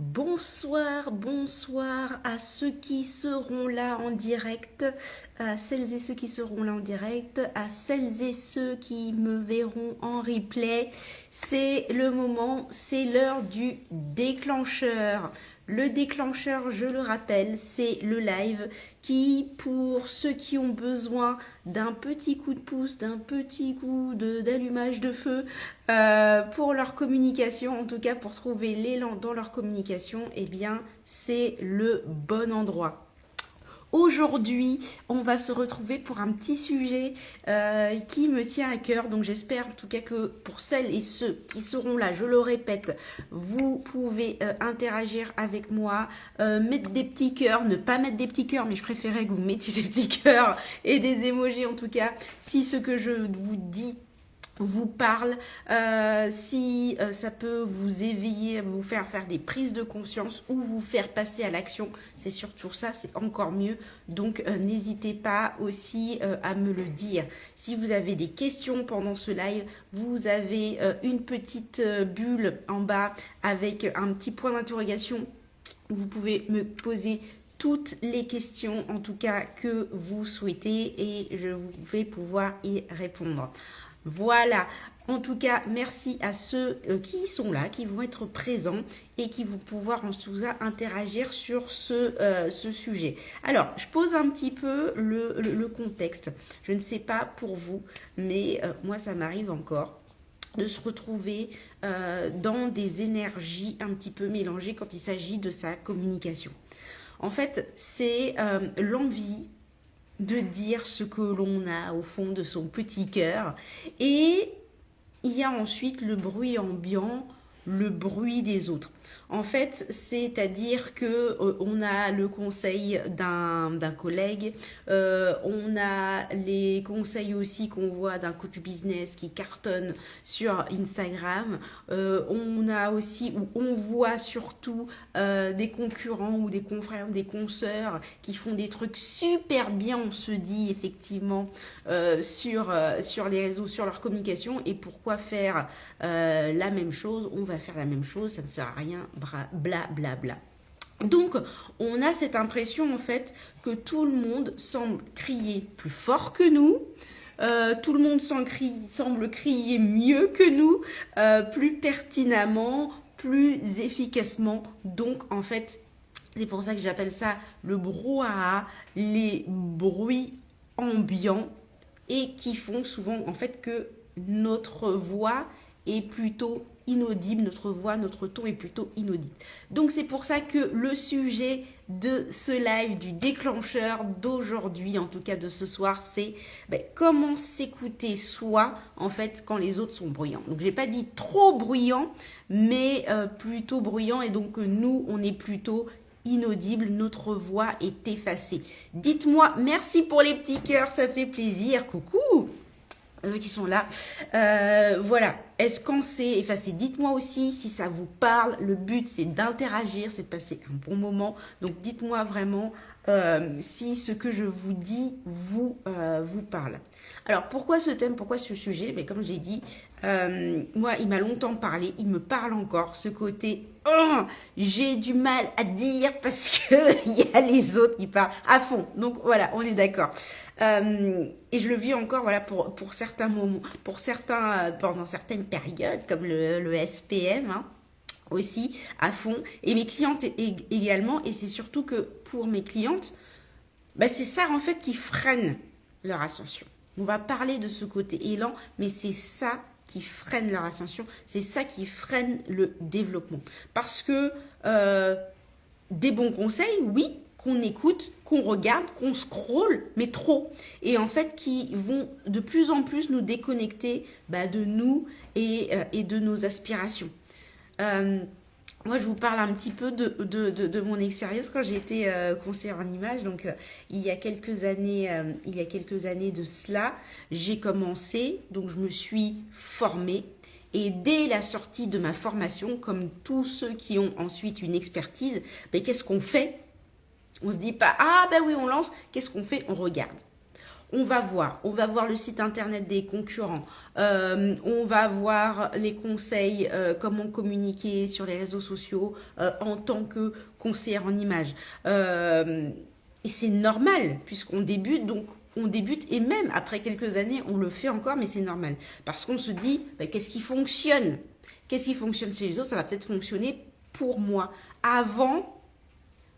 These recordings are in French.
Bonsoir, bonsoir à ceux qui seront là en direct, à celles et ceux qui seront là en direct, à celles et ceux qui me verront en replay. C'est le moment, c'est l'heure du déclencheur. Le déclencheur, je le rappelle, c'est le live qui, pour ceux qui ont besoin d'un petit coup de pouce, d'un petit coup d'allumage de feu pour leur communication, en tout cas pour trouver l'élan dans leur communication, eh bien, c'est le bon endroit. Aujourd'hui, on va se retrouver pour un petit sujet qui me tient à cœur. Donc j'espère en tout cas que pour celles et ceux qui seront là, je le répète, vous pouvez interagir avec moi, mettre des petits cœurs, ne pas mettre des petits cœurs, mais je préférais que vous mettiez des petits cœurs et des émojis en tout cas, si ce que je vous dis vous parle, si ça peut vous éveiller, vous faire faire des prises de conscience ou vous faire passer à l'action, c'est surtout ça, c'est encore mieux. Donc n'hésitez pas aussi à me le dire. Si vous avez des questions pendant ce live, vous avez une petite bulle en bas avec un petit point d'interrogation. Vous pouvez me poser toutes les questions, en tout cas que vous souhaitez, et je vais pouvoir y répondre. Voilà, en tout cas, merci à ceux qui sont là, qui vont être présents et qui vont pouvoir en tout cas interagir sur ce sujet. Alors, je pose un petit peu le contexte. Je ne sais pas pour vous, mais moi, ça m'arrive encore de se retrouver dans des énergies un petit peu mélangées quand il s'agit de sa communication. En fait, c'est l'envie de dire ce que l'on a au fond de son petit cœur. Et il y a ensuite le bruit ambiant, le bruit des autres. En fait, c'est-à-dire que on a le conseil d'un collègue, on a les conseils aussi qu'on voit d'un coach business qui cartonne sur Instagram, on a aussi, ou on voit surtout des concurrents ou des confrères ou des consoeurs qui font des trucs super bien, on se dit effectivement, sur les réseaux, sur leur communication. Et pourquoi faire la même chose? On va faire la même chose, ça ne sert à rien, bla bla bla. Donc, on a cette impression en fait que tout le monde semble crier plus fort que nous. Tout le monde semble crier mieux que nous, plus pertinemment, plus efficacement. Donc, en fait, c'est pour ça que j'appelle ça le brouhaha, les bruits ambiants, et qui font souvent en fait que notre voix est plutôt inaudible, notre voix, notre ton est plutôt inaudible. Donc c'est pour ça que le sujet de ce live, du déclencheur d'aujourd'hui, en tout cas de ce soir, c'est comment s'écouter soi, en fait, quand les autres sont bruyants. Donc j'ai pas dit trop bruyant, mais plutôt bruyant, et donc nous, on est plutôt inaudible, notre voix est effacée. Dites-moi, merci pour les petits cœurs, ça fait plaisir, coucou ceux qui sont là. Voilà, est-ce qu'on s'est effacé? Dites-moi aussi si ça vous parle. Le but, c'est d'interagir, c'est de passer un bon moment. Donc, dites-moi vraiment si ce que je vous dis vous parle. Alors, pourquoi ce thème? Pourquoi ce sujet? Mais comme j'ai dit, moi, il m'a longtemps parlé. Il me parle encore. Ce côté, j'ai du mal à dire parce que il y a les autres qui parlent à fond. Donc, voilà, on est d'accord. Et je le vis encore, voilà, pour certains moments, pour certains, pendant certaines périodes, comme le SPM, hein, aussi, à fond. Et mes clientes également. Et c'est surtout que pour mes clientes, c'est ça, en fait, qui freine leur ascension. On va parler de ce côté élan, mais c'est ça qui freine leur ascension. C'est ça qui freine le développement. Parce que des bons conseils, oui, qu'on écoute, qu'on regarde, qu'on scrolle, mais trop. Et en fait, qui vont de plus en plus nous déconnecter de nous et de nos aspirations. Moi, je vous parle un petit peu de mon expérience quand j'ai été conseillère en image. Donc, il y a quelques années de cela, j'ai commencé. Donc, je me suis formée. Et dès la sortie de ma formation, comme tous ceux qui ont ensuite une expertise, qu'est-ce qu'on fait? On se dit pas, ah oui, on lance. Qu'est-ce qu'on fait? On regarde. on va voir le site internet des concurrents, on va voir les conseils, comment communiquer sur les réseaux sociaux en tant que conseillère en images. Et c'est normal puisqu'on débute, donc on débute et même après quelques années, on le fait encore, mais c'est normal. Parce qu'on se dit, bah, qu'est-ce qui fonctionne? Qu'est-ce qui fonctionne chez les autres? Ça va peut-être fonctionner pour moi. Avant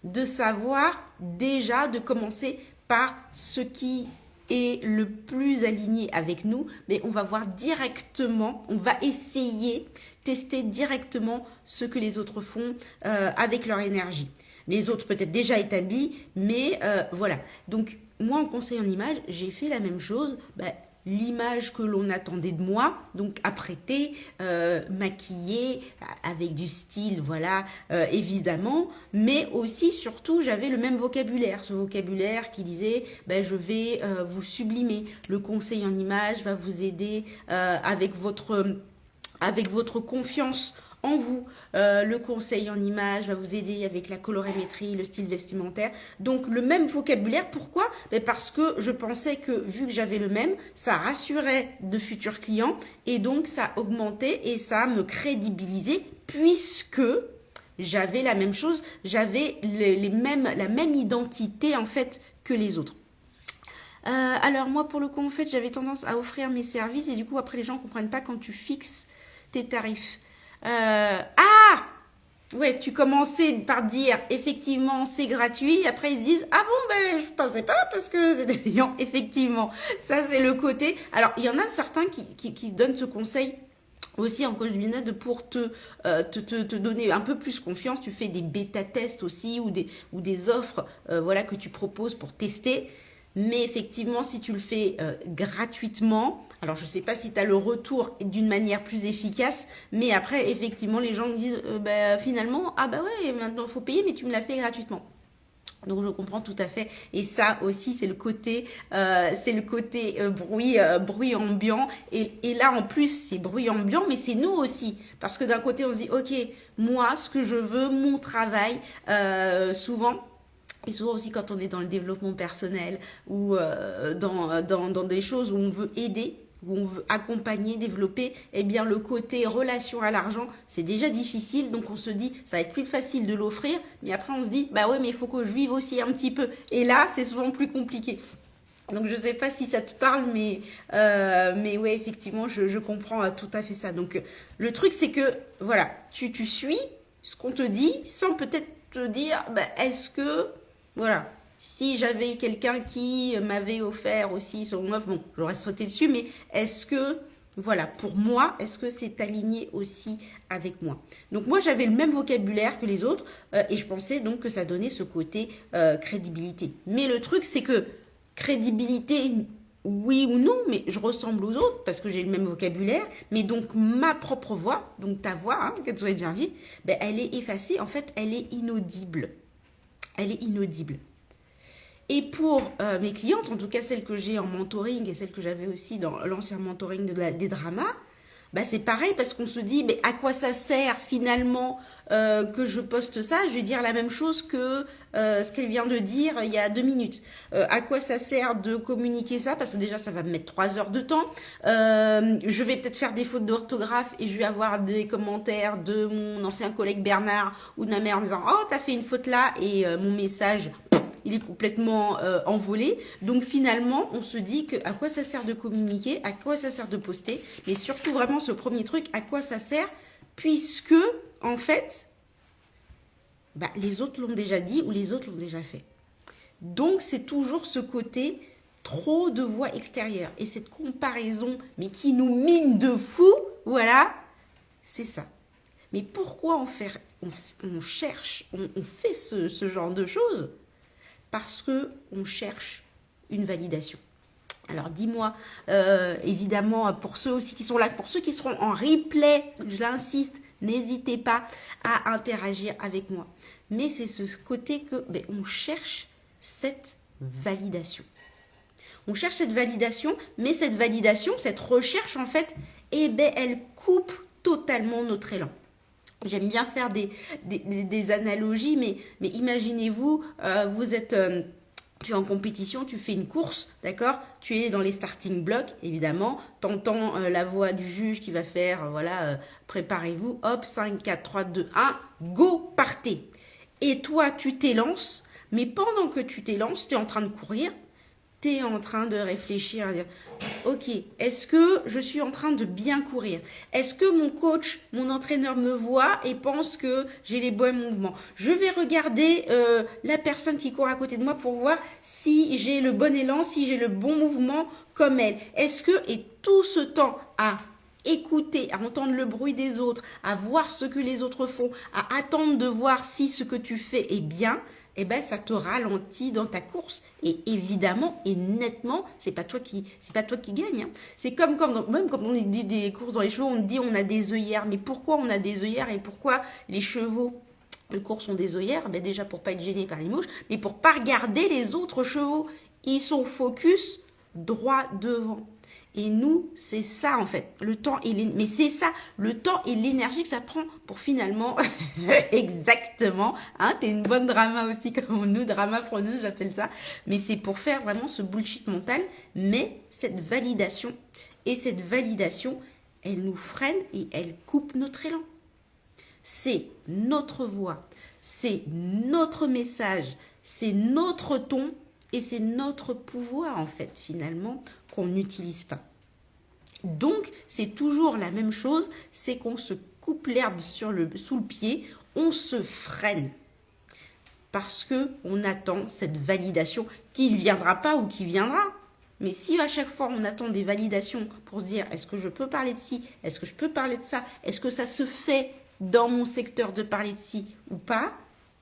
de savoir déjà, de commencer par ce qui est le plus aligné avec nous, mais on va voir directement, on va essayer, tester directement ce que les autres font avec leur énergie. Les autres peut-être déjà établis, mais voilà. Donc moi en conseil en image, j'ai fait la même chose. L'image que l'on attendait de moi, donc apprêtée, maquillée, avec du style, voilà, évidemment, mais aussi, surtout, j'avais le même vocabulaire, ce vocabulaire qui disait, je vais vous sublimer, le conseil en image va vous aider avec votre confiance en vous. Le conseil en image va vous aider avec la colorimétrie, le style vestimentaire. Donc le même vocabulaire, pourquoi? Parce que je pensais que vu que j'avais le même, ça rassurait de futurs clients et donc ça augmentait et ça me crédibilisait puisque j'avais la même chose, j'avais la même identité en fait que les autres. Alors moi pour le coup en fait j'avais tendance à offrir mes services et du coup après les gens ne comprennent pas quand tu fixes tes tarifs. Ouais, tu commençais par dire effectivement c'est gratuit, après ils se disent ah bon je pensais pas parce que c'était payant. Effectivement, ça c'est le côté. Alors il y en a certains qui donnent ce conseil aussi en coach de business pour te donner un peu plus confiance. Tu fais des bêta tests aussi ou des offres voilà que tu proposes pour tester. Mais effectivement, si tu le fais gratuitement, alors je ne sais pas si tu as le retour d'une manière plus efficace, mais après, effectivement, les gens me disent finalement, ouais, maintenant il faut payer, mais tu me l'as fait gratuitement. Donc je comprends tout à fait. Et ça aussi, c'est le côté bruit ambiant. Et là, en plus, c'est bruit ambiant, mais c'est nous aussi. Parce que d'un côté, on se dit, ok, moi, ce que je veux, mon travail, souvent... Et souvent aussi quand on est dans le développement personnel ou dans des choses où on veut aider, où on veut accompagner, développer, eh bien le côté relation à l'argent, c'est déjà difficile. Donc on se dit, ça va être plus facile de l'offrir. Mais après on se dit, ouais, mais il faut que je vive aussi un petit peu. Et là, c'est souvent plus compliqué. Donc je ne sais pas si ça te parle, mais ouais, effectivement, je comprends tout à fait ça. Donc le truc, c'est que, voilà, tu suis ce qu'on te dit sans peut-être te dire, est-ce que... Voilà, si j'avais eu quelqu'un qui m'avait offert aussi son offre, bon, j'aurais sauté dessus, mais est-ce que, voilà, pour moi, est-ce que c'est aligné aussi avec moi? Donc moi, j'avais le même vocabulaire que les autres et je pensais donc que ça donnait ce côté crédibilité. Mais le truc, c'est que crédibilité, oui ou non, mais je ressemble aux autres parce que j'ai le même vocabulaire, mais donc ma propre voix, donc ta voix, hein, qu'elle soit énergie, elle est effacée, en fait, elle est inaudible. Elle est inaudible. Et pour mes clientes, en tout cas celles que j'ai en mentoring et celles que j'avais aussi dans l'ancien mentoring des dramas, c'est pareil parce qu'on se dit à quoi ça sert finalement que je poste ça? Je vais dire la même chose que ce qu'elle vient de dire il y a 2 minutes. À quoi ça sert de communiquer ça? Parce que déjà ça va me mettre 3 heures de temps. Je vais peut-être faire des fautes d'orthographe et je vais avoir des commentaires de mon ancien collègue Bernard ou de ma mère en disant oh t'as fait une faute là et mon message il est complètement envolé. Donc finalement, on se dit à quoi ça sert de communiquer, à quoi ça sert de poster, mais surtout vraiment ce premier truc, à quoi ça sert, puisque en fait, les autres l'ont déjà dit ou les autres l'ont déjà fait. Donc c'est toujours ce côté trop de voix extérieure et cette comparaison, mais qui nous mine de fou, voilà, c'est ça. Mais pourquoi on fait ce genre de choses? Parce qu'on cherche une validation. Alors dis-moi, évidemment, pour ceux aussi qui sont là, pour ceux qui seront en replay, je l'insiste, n'hésitez pas à interagir avec moi. Mais c'est ce côté que on cherche cette validation. On cherche cette validation, mais cette validation, cette recherche en fait, elle coupe totalement notre élan. J'aime bien faire des analogies, mais imaginez-vous, vous êtes tu es en compétition, tu fais une course, d'accord? Tu es dans les starting blocks, évidemment. Tu entends la voix du juge qui va faire, voilà, préparez-vous, hop, 5, 4, 3, 2, 1, go, partez. Et toi, tu t'élances, mais pendant que tu t'élances, tu es en train de courir, tu es en train de réfléchir, à dire, ok, est-ce que je suis en train de bien courir? Est-ce que mon coach, mon entraîneur me voit et pense que j'ai les bons mouvements? Je vais regarder la personne qui court à côté de moi pour voir si j'ai le bon élan, si j'ai le bon mouvement comme elle. Est-ce que, et tout ce temps à écouter, à entendre le bruit des autres, à voir ce que les autres font, à attendre de voir si ce que tu fais est bien, eh ben ça te ralentit dans ta course et évidemment et nettement c'est pas toi qui gagne, hein. C'est comme même quand on dit des courses dans les chevaux, on dit on a des œillères, mais pourquoi on a des œillères et pourquoi les chevaux de course ont des œillères? Ben déjà pour pas être gênés par les mouches, mais pour pas regarder les autres chevaux, ils sont focus droit devant. Et nous, c'est ça en fait, le temps et mais c'est ça, le temps et l'énergie que ça prend pour finalement, exactement, hein, t'es une bonne drama aussi comme nous, drama preneuse, j'appelle ça, mais c'est pour faire vraiment ce bullshit mental, mais cette validation, et cette validation, elle nous freine et elle coupe notre élan. C'est notre voix, c'est notre message, c'est notre ton et c'est notre pouvoir en fait finalement qu'on n'utilise pas. Donc c'est toujours la même chose, c'est qu'on se coupe l'herbe sous le pied, on se freine parce que on attend cette validation qui ne viendra pas ou qui viendra. Mais si à chaque fois on attend des validations pour se dire est-ce que je peux parler de ci, est-ce que je peux parler de ça, est-ce que ça se fait dans mon secteur de parler de ci ou pas,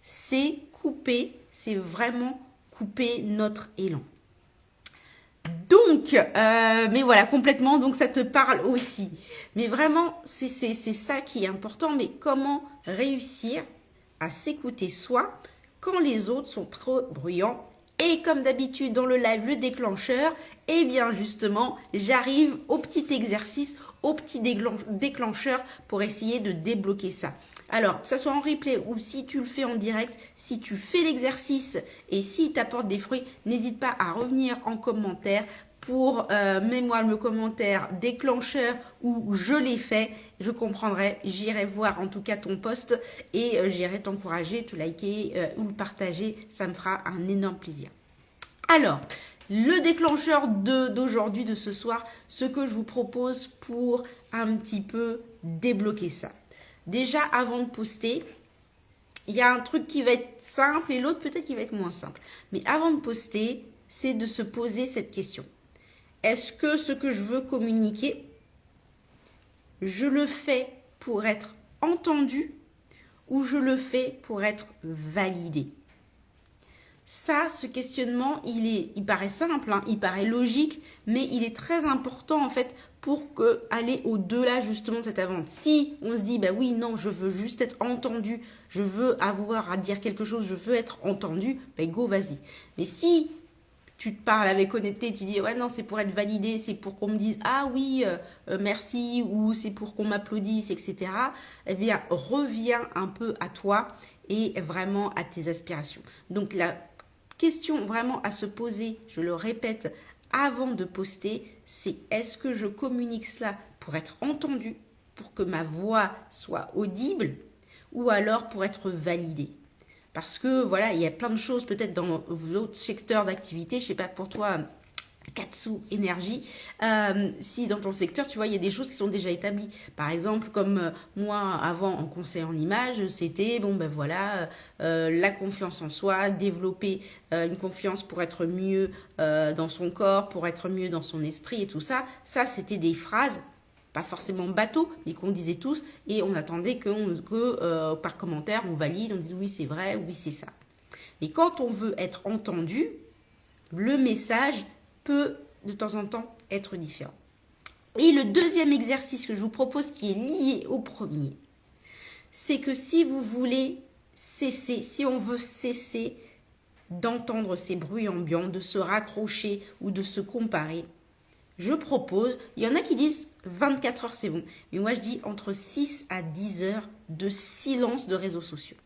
c'est couper, c'est vraiment couper notre élan. Donc, mais voilà, complètement, donc ça te parle aussi. Mais vraiment, c'est ça qui est important, mais comment réussir à s'écouter soi quand les autres sont trop bruyants. Et comme d'habitude dans le live, le déclencheur, eh bien justement, j'arrive au petit exercice, au petit déclencheur pour essayer de débloquer ça. Alors, que ce soit en replay ou si tu le fais en direct, si tu fais l'exercice et si tu apportes des fruits, n'hésite pas à revenir en commentaire pour mets-moi le commentaire déclencheur où je l'ai fait, je comprendrai, j'irai voir en tout cas ton post et j'irai t'encourager, te liker ou le partager, ça me fera un énorme plaisir. Alors, le déclencheur d'aujourd'hui, de ce soir, ce que je vous propose pour un petit peu débloquer ça. Déjà, avant de poster, il y a un truc qui va être simple et l'autre peut-être qui va être moins simple. Mais avant de poster, c'est de se poser cette question. Est-ce que ce que je veux communiquer, je le fais pour être entendu ou je le fais pour être validé? Ça, ce questionnement, il paraît simple, hein, il paraît logique, mais il est très important en fait pour aller au-delà justement de cette attente. Si on se dit, bah oui, non, je veux juste être entendu, je veux avoir à dire quelque chose, je veux être entendu, bah go, vas-y. Mais si tu te parles avec honnêteté, tu dis, ouais, non, c'est pour être validé, c'est pour qu'on me dise, ah oui, merci, ou c'est pour qu'on m'applaudisse, etc. Eh bien, reviens un peu à toi et vraiment à tes aspirations. Donc, la question vraiment à se poser, je le répète, avant de poster, c'est est-ce que je communique cela pour être entendu, pour que ma voix soit audible, ou alors pour être validée? Parce que voilà, il y a plein de choses peut-être dans votre secteur d'activité, je sais pas pour toi, Katsu énergie, si dans ton secteur tu vois il y a des choses qui sont déjà établies, par exemple comme moi avant en conseil en images, c'était bon ben voilà, la confiance en soi, développer une confiance pour être mieux dans son corps, pour être mieux dans son esprit et tout ça, c'était des phrases pas forcément bateau, mais qu'on disait tous, et on attendait que par commentaire, on valide, on dise oui c'est vrai, oui c'est ça. Mais quand on veut être entendu, le message peut de temps en temps être différent. Et le deuxième exercice que je vous propose, qui est lié au premier, c'est que si vous voulez cesser, si on veut cesser d'entendre ces bruits ambiants, de se raccrocher ou de se comparer, je propose, il y en a qui disent 24 heures c'est bon, mais moi je dis entre 6 à 10 heures de silence de réseaux sociaux.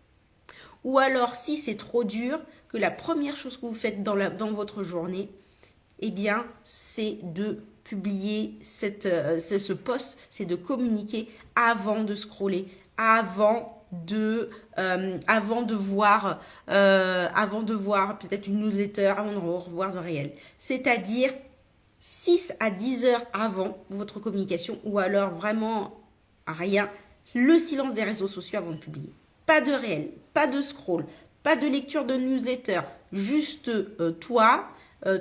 Ou alors, si c'est trop dur, que la première chose que vous faites dans votre journée, eh bien, c'est de publier ce post, c'est de communiquer avant de scroller, avant de voir peut-être une newsletter, avant de revoir de réel. C'est-à-dire 6 à 10 heures avant votre communication, ou alors vraiment rien, le silence des réseaux sociaux avant de publier. Pas de réel, pas de scroll, pas de lecture de newsletter, juste toi,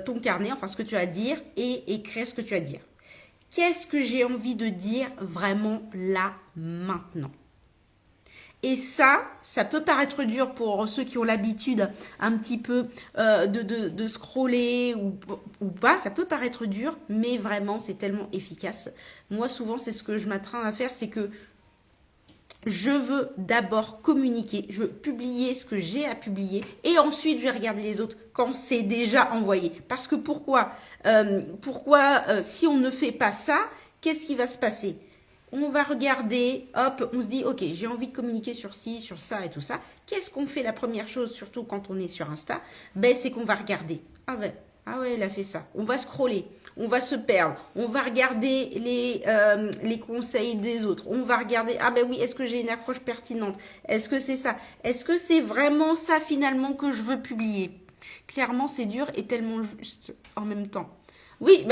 ton carnet, enfin ce que tu as à dire, et écrire ce que tu as à dire. Qu'est-ce que j'ai envie de dire vraiment là, maintenant? Et ça peut paraître dur pour ceux qui ont l'habitude un petit peu de scroller ou pas. Ça peut paraître dur, mais vraiment, c'est tellement efficace. Moi, souvent, c'est ce que je m'attrains à faire, c'est que je veux d'abord communiquer, je veux publier ce que j'ai à publier et ensuite je vais regarder les autres quand c'est déjà envoyé. Parce que pourquoi si on ne fait pas ça, qu'est-ce qui va se passer? On va regarder, hop, on se dit, ok, j'ai envie de communiquer sur ci, sur ça et tout ça. Qu'est-ce qu'on fait la première chose, surtout quand on est sur Insta? C'est qu'on va regarder. Ah ouais, elle a fait ça. On va scroller, on va se perdre, on va regarder les conseils des autres. On va regarder, oui, est-ce que j'ai une accroche pertinente? Est-ce que c'est ça? Est-ce que c'est vraiment ça finalement que je veux publier? Clairement, c'est dur et tellement juste en même temps. Oui,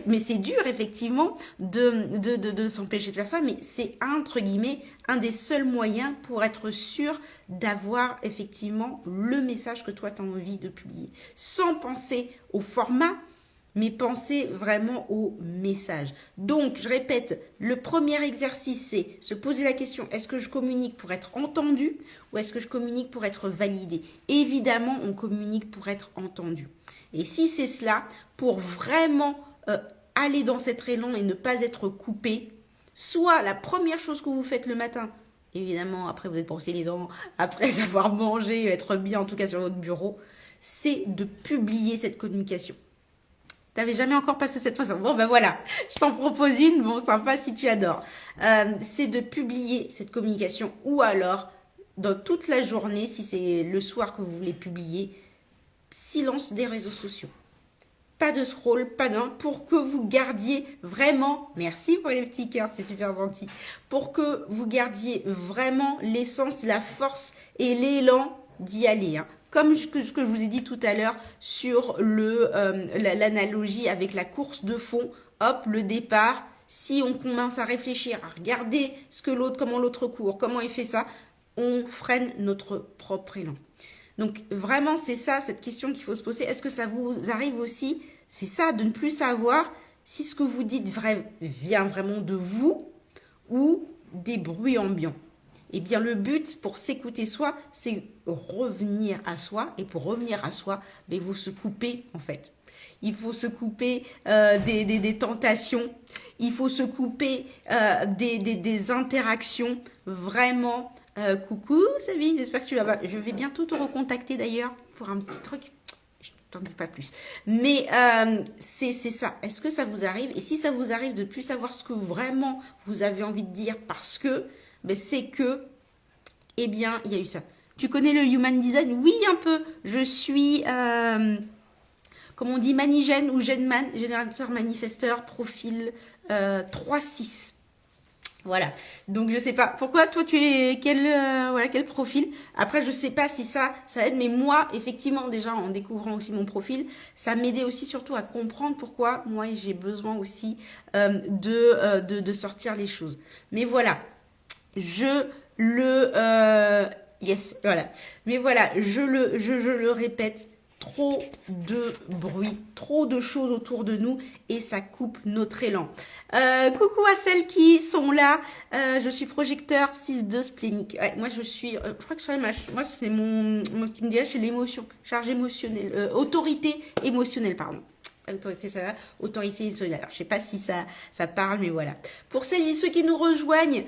mais c'est dur effectivement de s'empêcher de faire ça, mais c'est entre guillemets un des seuls moyens pour être sûr d'avoir effectivement le message que toi tu as envie de publier, sans penser au format, mais penser vraiment au message. Donc, je répète, le premier exercice, c'est se poser la question, est-ce que je communique pour être entendu ou est-ce que je communique pour être validé? Évidemment, on communique pour être entendu. Et si c'est cela, pour vraiment aller dans cet élan et ne pas être coupé, soit la première chose que vous faites le matin, évidemment, après vous êtes brossé les dents, après avoir mangé, être bien en tout cas sur votre bureau, c'est de publier cette communication. T'avais jamais encore passé cette façon. Bon, voilà, je t'en propose une, bon, sympa si tu adores. C'est de publier cette communication ou alors, dans toute la journée, si c'est le soir que vous voulez publier, silence des réseaux sociaux. Pas de scroll, pas d'un, pour que vous gardiez vraiment, merci pour les petits cœurs, c'est super gentil, pour que vous gardiez vraiment l'essence, la force et l'élan d'y aller. Comme ce que je vous ai dit tout à l'heure sur l'analogie avec la course de fond, hop, le départ, si on commence à réfléchir, à regarder comment l'autre court, comment il fait ça, on freine notre propre élan. Donc vraiment, c'est ça, cette question qu'il faut se poser. Est-ce que ça vous arrive aussi? C'est ça, de ne plus savoir si ce que vous dites vient vraiment de vous ou des bruits ambiants. Eh bien, le but pour s'écouter soi, c'est revenir à soi. Et pour revenir à soi, il faut se couper en fait. Il faut se couper des tentations. Il faut se couper des interactions vraiment. Coucou Sabine, j'espère que tu vas bien. Je vais bientôt te recontacter d'ailleurs pour un petit truc. Je t'en dis pas plus. Mais c'est ça. Est-ce que ça vous arrive? Et si ça vous arrive de plus savoir ce que vraiment vous avez envie de dire parce que c'est que, eh bien, il y a eu ça. Tu connais le Human Design? Oui, un peu. Je suis, comme on dit, manigène ou gèneman, générateur manifesteur, profil 3-6. Voilà. Donc, je sais pas. Pourquoi toi, tu es quel profil? Après, je sais pas si ça aide. Mais moi, effectivement, déjà, en découvrant aussi mon profil, ça m'aidait aussi surtout à comprendre pourquoi moi, j'ai besoin aussi de sortir les choses. Mais voilà. Yes, voilà. Mais voilà, je le répète, trop de bruit, trop de choses autour de nous et ça coupe notre élan. Coucou à celles qui sont là. Je suis projecteur 6-2 splénique. Ouais, moi, je crois que moi, c'est mon qui me dirait, c'est l'émotion, charge émotionnelle, autorité émotionnelle, pardon. Autorité, ça va. Autorité émotionnelle. Alors, je sais pas si ça parle, mais voilà. Pour celles et ceux qui nous rejoignent,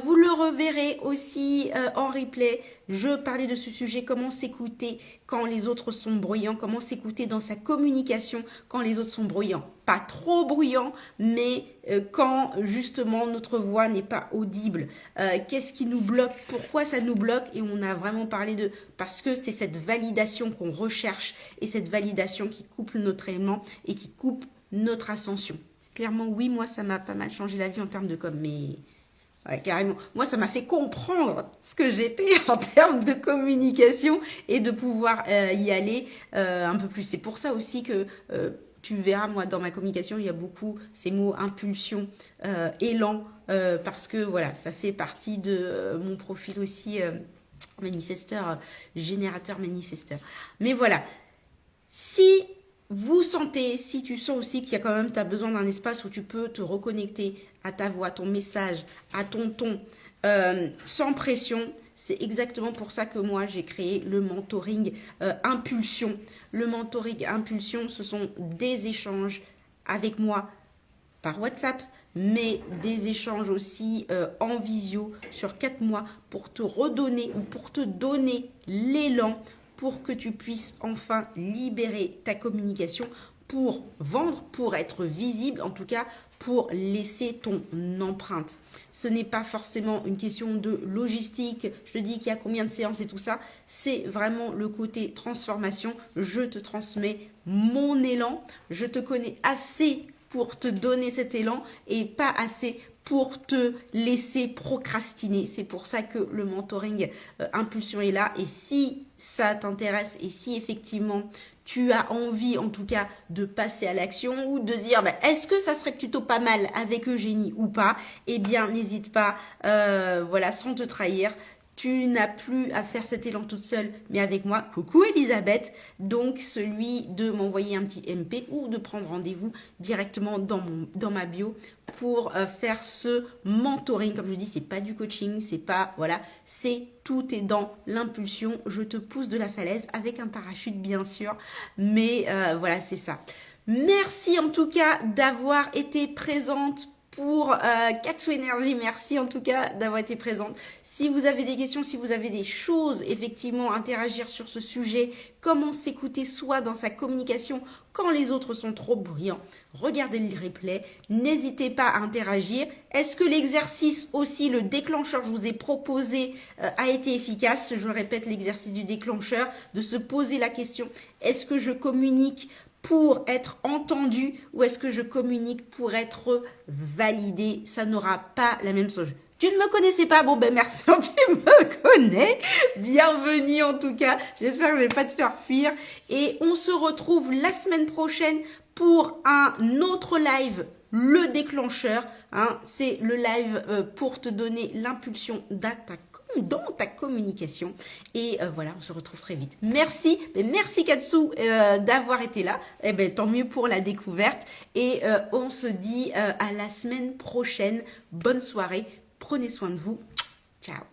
vous le reverrez aussi en replay. Je parlais de ce sujet, comment s'écouter quand les autres sont bruyants, comment s'écouter dans sa communication quand les autres sont bruyants. pas trop bruyant, mais quand justement notre voix n'est pas audible. Qu'est-ce qui nous bloque? Pourquoi ça nous bloque? Et on a vraiment parlé de... Parce que c'est cette validation qu'on recherche et cette validation qui coupe notre aimant et qui coupe notre ascension. Clairement, oui, moi, ça m'a pas mal changé la vie en termes de com, mais... Ouais, carrément. Moi, ça m'a fait comprendre ce que j'étais en termes de communication et de pouvoir y aller un peu plus. C'est pour ça aussi que tu verras, moi, dans ma communication, il y a beaucoup ces mots impulsion, élan, parce que voilà, ça fait partie de mon profil aussi manifesteur, générateur, manifesteur. Mais voilà, si vous sentez, si tu sens aussi qu'il y a quand même, tu as besoin d'un espace où tu peux te reconnecter à ta voix, ton message, à ton ton, sans pression, c'est exactement pour ça que moi j'ai créé le mentoring Impulsion. Le mentoring Impulsion, ce sont des échanges avec moi par WhatsApp, mais des échanges aussi en visio sur 4 mois pour te redonner ou pour te donner l'élan pour que tu puisses enfin libérer ta communication pour vendre, pour être visible, en tout cas pour laisser ton empreinte. Ce n'est pas forcément une question de logistique, je te dis qu'il y a combien de séances et tout ça, c'est vraiment le côté transformation. Je te transmets mon élan, je te connais assez pour te donner cet élan et pas assez pour te laisser procrastiner. C'est pour ça que le mentoring Impulsion est là. Et si ça t'intéresse et si effectivement tu as envie en tout cas de passer à l'action ou de dire est-ce que ça serait plutôt pas mal avec Eugénie ou pas, eh bien n'hésite pas, voilà, sans te trahir. Tu n'as plus à faire cet élan toute seule, mais avec moi. Coucou Elisabeth. Donc, celui de m'envoyer un petit MP ou de prendre rendez-vous directement dans ma bio pour faire ce mentoring. Comme je dis, c'est pas du coaching, c'est pas, voilà, c'est tout est dans l'impulsion. Je te pousse de la falaise avec un parachute, bien sûr. Mais voilà, c'est ça. Merci en tout cas d'avoir été présente pour Katsu Energy. Merci en tout cas d'avoir été présente. Si vous avez des questions, si vous avez des choses, effectivement, interagir sur ce sujet, comment s'écouter soi dans sa communication quand les autres sont trop bruyants, regardez le replay, n'hésitez pas à interagir. Est-ce que l'exercice aussi, le déclencheur que je vous ai proposé a été efficace? Je répète, l'exercice du déclencheur, de se poser la question, est-ce que je communique pour être entendu ou est-ce que je communique pour être validé? Ça n'aura pas la même chose. Tu ne me connaissais pas? Bon ben merci, tu me connais. Bienvenue en tout cas. J'espère que je ne vais pas te faire fuir. Et on se retrouve la semaine prochaine pour un autre live, le déclencheur. C'est le live pour te donner l'impulsion dans ta communication. Et voilà, on se retrouve très vite. Merci. Merci Katsu d'avoir été là. Eh ben, tant mieux pour la découverte. Et on se dit à la semaine prochaine. Bonne soirée. Prenez soin de vous. Ciao.